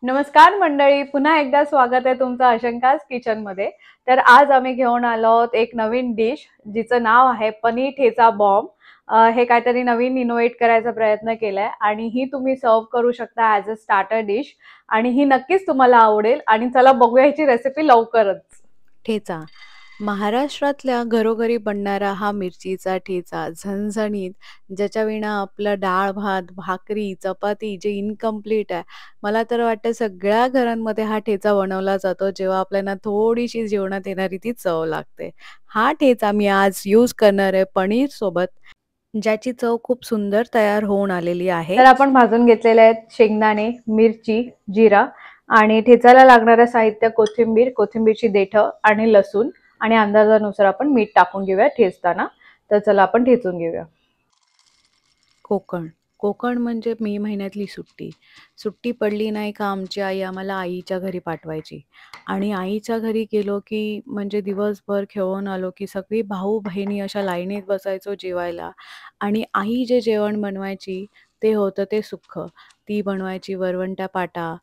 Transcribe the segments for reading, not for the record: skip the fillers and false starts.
नमस्कार मंडळी, पुन्हा एकदा स्वागत आहे तुमचं अशंकाज किचनमध्ये. तर आज आम्ही घेऊन आलो आहोत एक नवीन डिश जिचं नाव आहे पनीर ठेचा बॉम्ब. हे काहीतरी नवीन इनोव्हेट करायचा प्रयत्न केलाय आणि ही तुम्ही सर्व करू शकता ॲज अ स्टार्टर डिश आणि ही नक्कीच तुम्हाला आवडेल. आणि चला बघूया ह्याची रेसिपी लवकरच. ठेचा महाराष्ट्रातल्या घरोघरी बनणारा हा मिरचीचा ठेचा झणझणीत, ज्याच्या विना आपलं डाळ भात भाकरी चपाती जे इनकम्प्लीट आहे. मला तर वाटतं सगळ्या घरांमध्ये हा ठेचा बनवला जातो जेव्हा आपल्याला थोडीशी जेवणात येणारी ती चव लागते. हा ठेचा मी आज यूज करणार आहे पनीर सोबत, ज्याची चव खूप सुंदर तयार होऊन आलेली आहे. तर आपण भाजून घेतलेले आहेत शेंगदाणे, मिरची, जिरा आणि ठेचायला लागणारं साहित्य कोथिंबीर, कोथिंबीरची देठं आणि लसूण आणि अंदाजानुसार आपण मीठ टाकून घेऊया ठेचताना. तर चला आपण ठेचून घेऊया. कोकण. कोकण म्हणजे मे महिन्यातली सुट्टी. सुट्टी पडली नाही का आमची आई आम्हाला आईच्या घरी पाठवायची आणि आईच्या घरी गेलो की म्हणजे दिवसभर खेळून आलो की सगळी भाऊ-बहिणी अशा लाईनीत बसायचो जेवायला आणि आई जे जेवण बनवायची ते होतं ते सुक्ख. ती बनवायची वरवंटा पाटा,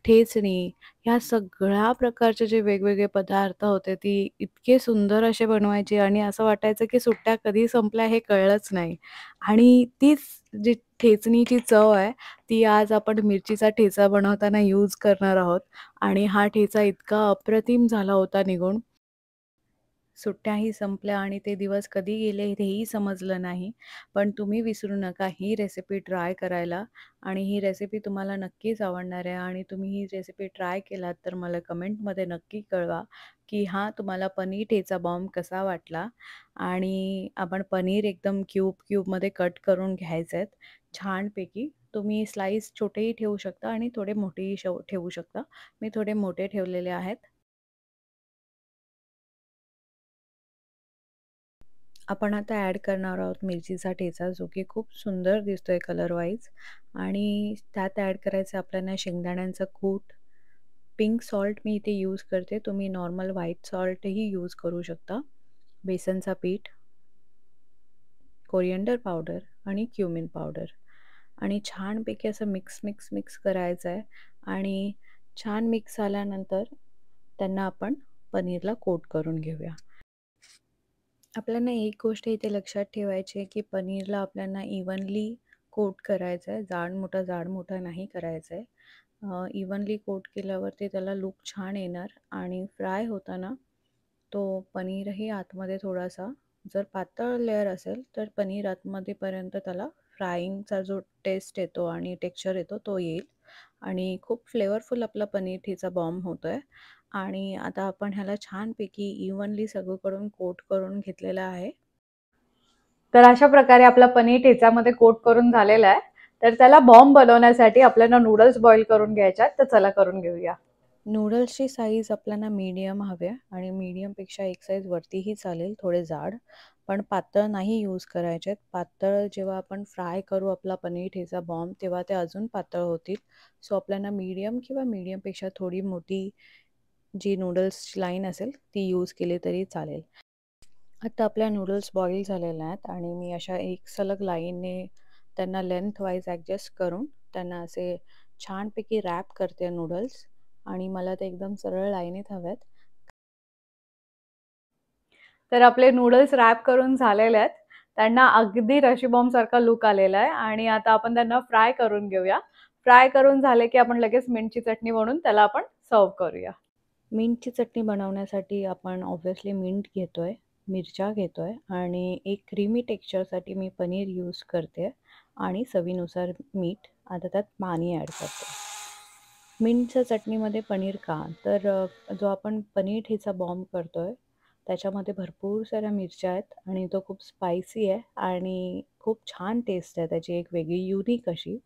ठेचणी, ह्या सगळ्या प्रकारचे जे वेगवेगळे पदार्थ होते ती इतके सुंदर असे बनवायची आणि असं वाटायचं की सुट्ट्या कधी संपल्या हे कळलंच नाही. आणि तीच जी ठेचणीची चव आहे, ती आज आपण मिरचीचा ठेचा बनवताना यूज करणार आहोत आणि हा ठेचा इतका अप्रतिम झाला होता निघून. सुट्ट्याही संपल्या आणि ते दिवस कधी गेले हेही समजलं नाही. पण तुम्ही विसरू नका ही रेसिपी ट्राय करायला आणि ही रेसिपी तुम्हाला नक्कीच आवडणार आहे आणि तुम्ही ही रेसिपी ट्राय केलात तर मला कमेंटमध्ये नक्की कळवा, की हा तुम्हाला पनीर ठेचा बॉम्ब कसा वाटला. आणि आपण पनीर एकदम क्यूबमध्ये कट करून घ्यायचे आहेत छानपैकी. तुम्ही स्लाईस छोटेही ठेवू शकता आणि थोडे मोठेही ठेवू शकता. मी थोडे मोठे ठेवलेले आहेत. आपण आता ॲड करणार आहोत मिरचीचा ठेचा, जो की खूप सुंदर दिसतोय कलर वाईज. आणि त्यात ॲड करायचं आपल्याला शेंगदाण्यांचं कूट. पिंक सॉल्ट मी इथे यूज करते, तुम्ही नॉर्मल व्हाईट सॉल्टही यूज करू शकता. बेसनचा पीठ, कोरिएंडर पावडर आणि क्युमिन पावडर आणि छानपैकी असं मिक्स करायचं आहे. आणि छान मिक्स झाल्यानंतर त्यांना आपण पनीरला कोट करून घेऊया. आपल्याला एक गोष्ट इथे लक्षात ठेवायची आहे की पनीरला आपल्याला इव्हनली कोट करायचं आहे. जाड मोठा नाही करायचं आहे. इव्हनली कोट केल्यावरती त्याला लूक छान येणार आणि फ्राय होताना तो पनीरही आतमध्ये थोडासा, जर पातळ लेयर असेल तर पनीर आतमध्येपर्यंत त्याला फ्राईंगचा जो टेस्ट येतो आणि टेक्स्चर येतो तो येईल आणि खूप फ्लेवरफुल आपला पनीर ठेचा बॉम्ब होतो आहे. आणि आता आपण ह्याला छानपैकी इव्हनली सगळीकडून कोट करून घेतलेला आहे. तर अशा प्रकारे आपला पनीर ठेच्यामध्ये कोट करून झालेला आहे. तर त्याला बॉम्ब बनवण्यासाठी आपल्याला नूडल्स बॉईल करून घ्यायच्या आहेत. तर चला करून घेऊया. नूडल्सची साईज आपल्याला मीडियम हव्या आणि मीडियमपेक्षा एक साईज वरतीही चालेल, थोडे जाड. पण पातळ नाही यूज करायचे आहेत. पातळ जेव्हा आपण फ्राय करू आपला पनीर ठेचा बॉम्ब तेव्हा ते अजून पातळ होतील. सो आपल्याला मीडियम किंवा मीडियमपेक्षा थोडी मोठी जी नूडल्सची लाईन असेल ती यूज केली तरी चालेल. आता आपल्या नूडल्स बॉईल झालेल्या आहेत आणि मी अशा एक सलग लाईनने त्यांना लेंथ वाईज ॲडजस्ट करून त्यांना असे छानपैकी रॅप करते नूडल्स आणि मला ते एकदम सरळ लाईनीत हव्यात. तर आपले नूडल्स रॅप करून झालेले आहेत. त्यांना अगदी रशी बॉम्ब सारखा लुक आलेला आहे आणि आता आपण त्यांना फ्राय करून घेऊया. फ्राय करून झाले की आपण लगेच मिंटची चटणी बनवून त्याला आपण सर्व करूया. मिंटची चटणी बनवण्यासाठी आपण ऑब्व्हियसली मिंट घेतोय, मिरच्या घेतोय आणि एक क्रीमी टेक्स्चरसाठी मी पनीर यूज करते आणि चवीनुसार मीठ. आता त्यात पाणी ॲड करते. मिंटच्या चटणीमध्ये पनीर का? तर जो आपण पनीर ठेचा बॉम्ब करतोय त्याच्यामध्ये भरपूर साऱ्या मिरच्या आहेत आणि तो खूप स्पायसी आहे आणि खूप छान टेस्ट आहे त्याची, एक वेगळी युनिक अशी.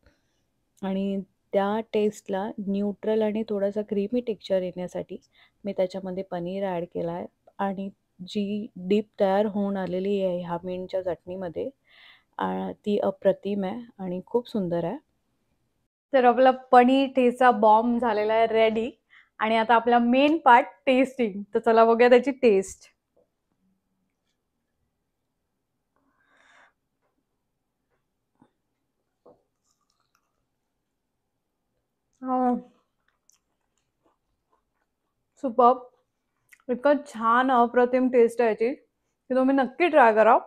आणि त्या टेस्टला न्यूट्रल आणि थोडासा क्रीमी टेक्स्चर येण्यासाठी मी त्याच्यामध्ये पनीर ॲड केला आहे आणि जी डिप तयार होऊन आलेली आहे ह्या मिंटच्या चटणीमध्ये ती अप्रतिम आहे आणि खूप सुंदर आहे. तर आपला पनीर ठेचा बॉम्ब झालेला आहे रेडी. आणि आता आपला मेन पार्ट टेस्टिंग. तर चला बघूया त्याची टेस्ट. सुपर्ब, इतकं छान अप्रतिम टेस्ट आहे याची की तुम्ही नक्की ट्राय करा.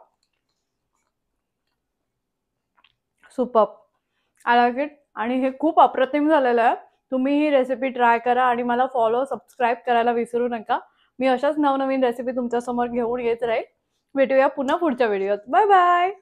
Superb, I like it. आणि हे खूप अप्रतिम झालेलं आहे. तुम्ही ही रेसिपी ट्राय करा आणि मला फॉलो, सबस्क्राईब करायला विसरू नका. मी अशाच नवनवीन रेसिपी तुमच्यासमोर घेऊन येत राहील. भेटूया पुन्हा पुढच्या व्हिडिओत. Bye bye.